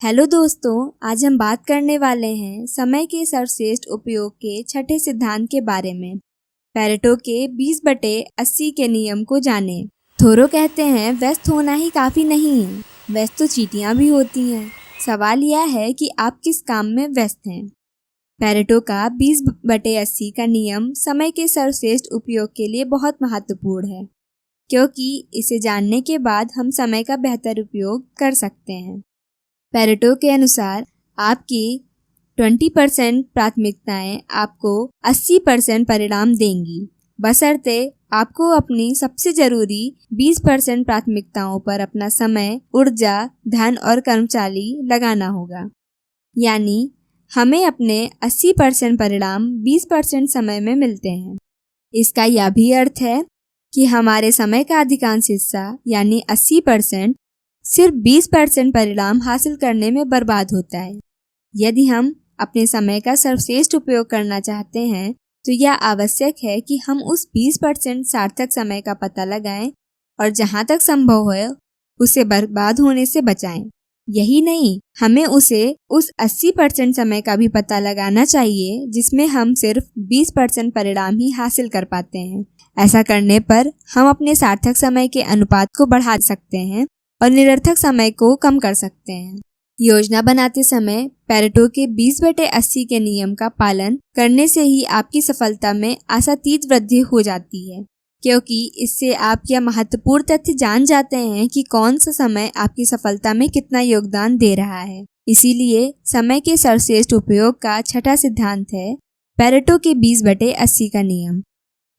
Hello दोस्तों, आज हम बात करने वाले हैं समय के सर्वश्रेष्ठ उपयोग के छठे सिद्धांत के बारे में। पेरेटो के 20/80 के नियम को जानें। थोरो कहते हैं व्यस्त होना ही काफ़ी नहीं है, व्यस्त तो चींटियां भी होती हैं। सवाल यह है कि आप किस काम में व्यस्त हैं। पेरेटो का 20/80 का नियम समय के सर्वश्रेष्ठ उपयोग के लिए बहुत महत्वपूर्ण है, क्योंकि इसे जानने के बाद हम समय का बेहतर उपयोग कर सकते हैं। पेरेटो के अनुसार आपकी 20% प्राथमिकताएं आपको 80% परिणाम देंगी, बशर्ते आपको अपनी सबसे ज़रूरी 20% प्राथमिकताओं पर अपना समय, ऊर्जा, धन और कर्मचारी लगाना होगा। यानी हमें अपने 80% परिणाम 20% समय में मिलते हैं। इसका यह भी अर्थ है कि हमारे समय का अधिकांश हिस्सा यानी 80% सिर्फ 20% परिणाम हासिल करने में बर्बाद होता है। यदि हम अपने समय का सर्वश्रेष्ठ उपयोग करना चाहते हैं तो यह आवश्यक है कि हम उस 20% सार्थक समय का पता लगाएं और जहां तक संभव हो उसे बर्बाद होने से बचाएं। यही नहीं, हमें उस 80% समय का भी पता लगाना चाहिए जिसमें हम सिर्फ 20% परिणाम ही हासिल कर पाते हैं। ऐसा करने पर हम अपने सार्थक समय के अनुपात को बढ़ा सकते हैं और निरर्थक समय को कम कर सकते हैं। योजना बनाते समय पेरेटो के 20/80 के नियम का पालन करने से ही आपकी सफलता में आशातीत वृद्धि हो जाती है, क्योंकि इससे आप यह महत्वपूर्ण तथ्य जान जाते हैं कि कौन सा समय आपकी सफलता में कितना योगदान दे रहा है। इसीलिए समय के सर्वश्रेष्ठ उपयोग का छठा सिद्धांत है पेरेटो के 20/80 का नियम।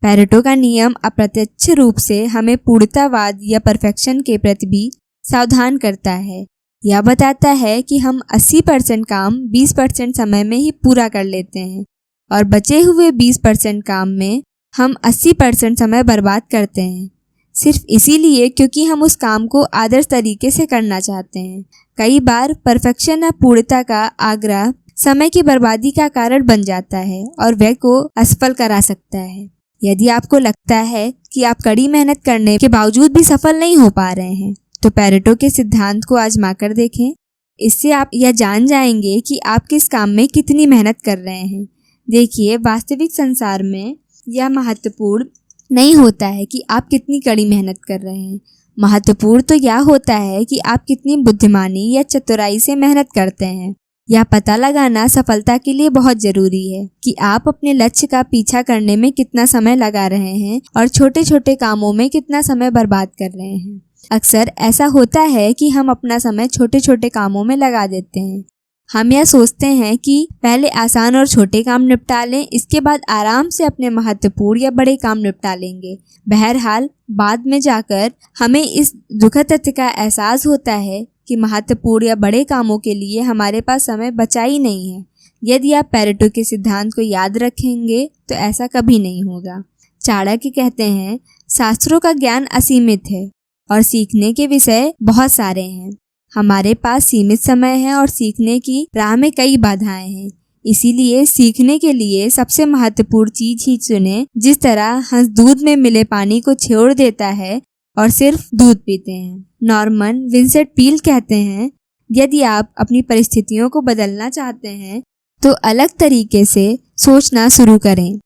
पेरेटो का नियम अप्रत्यक्ष रूप से हमें पूर्णतावाद या परफेक्शन के प्रति भी सावधान करता है। यह बताता है कि हम 80% काम 20% समय में ही पूरा कर लेते हैं और बचे हुए 20% काम में हम 80% समय बर्बाद करते हैं, सिर्फ इसीलिए क्योंकि हम उस काम को आदर्श तरीके से करना चाहते हैं। कई बार परफेक्शन या पूर्णता का आग्रह समय की बर्बादी का कारण बन जाता है और व्यक्ति को असफल करा सकता है। यदि आपको लगता है कि आप कड़ी मेहनत करने के बावजूद भी सफल नहीं हो पा रहे हैं तो पेरेटो के सिद्धांत को आजमा कर देखें। इससे आप यह जान जाएंगे कि आप किस काम में कितनी मेहनत कर रहे हैं। देखिए, वास्तविक संसार में यह महत्वपूर्ण नहीं होता है कि आप कितनी कड़ी मेहनत कर रहे हैं। महत्वपूर्ण तो यह होता है कि आप कितनी बुद्धिमानी या चतुराई से मेहनत करते हैं। यह पता लगाना सफलता के लिए बहुत जरूरी है कि आप अपने लक्ष्य का पीछा करने में कितना समय लगा रहे हैं और छोटे छोटे कामों में कितना समय बर्बाद कर रहे हैं। अक्सर ऐसा होता है कि हम अपना समय छोटे छोटे कामों में लगा देते हैं। हम यह सोचते हैं कि पहले आसान और छोटे काम निपटा लें, इसके बाद आराम से अपने महत्वपूर्ण या बड़े काम निपटा लेंगे। बहरहाल बाद में जाकर हमें इस दुखद तथ्य का एहसास होता है कि महत्वपूर्ण या बड़े कामों के लिए हमारे पास समय बचा ही नहीं है। यदि आप पेरेटो के सिद्धांत को याद रखेंगे तो ऐसा कभी नहीं होगा। चाणक्य कहते हैं, शास्त्रों का ज्ञान असीमित है और सीखने के विषय बहुत सारे हैं। हमारे पास सीमित समय है और सीखने की राह में कई बाधाएं हैं। इसीलिए सीखने के लिए सबसे महत्वपूर्ण चीज ही चुनें। जिस तरह हंस दूध में मिले पानी को छोड़ देता है और सिर्फ दूध पीते हैं। नॉर्मन विंसेंट पील कहते हैं, यदि आप अपनी परिस्थितियों को बदलना चाहते हैं तो अलग तरीके से सोचना शुरू करें।